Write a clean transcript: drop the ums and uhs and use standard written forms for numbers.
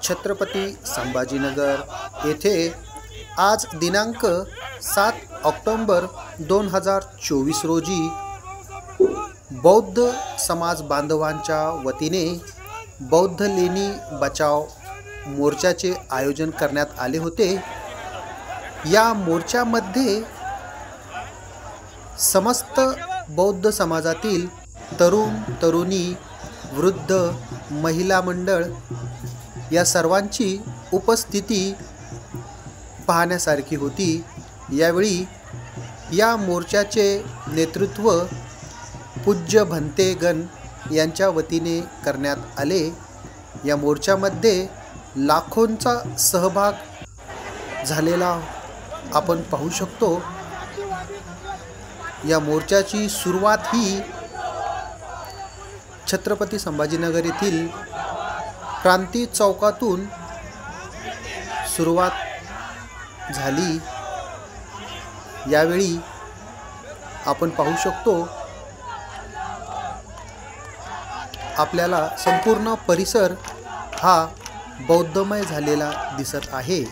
छत्रपती संभाजीनगर येथे आज दिनांक 7 ऑक्टोबर 2024 रोजी बौद्ध समाज बांधवांच्या वतीने बौद्ध लेणी बचाव मोर्चाचे आयोजन करण्यात आले होते। या मोर्चामध्ये समस्त बौद्ध समाजातील तरुण तरुणी, वृद्ध, महिला मंडळ या सर्वांची उपस्थिती पाहण्यासारखी होती। यावेळी या मोर्चाचे नेतृत्व पूज्य भंतेगण यांच्या वतीने करण्यात आले। या मोर्चामध्ये लाखोंचा सहभाग झालेला आपण पाहू शकतो। या मोर्चाची सुरुवात ही छत्रपती संभाजीनगर येथील क्रांती चौकातून सुरुवात झाली। यावेळी आपण पाहू शकतो आपल्याला संपूर्ण परिसर हा बौद्धमय झालेला दिसत आहे।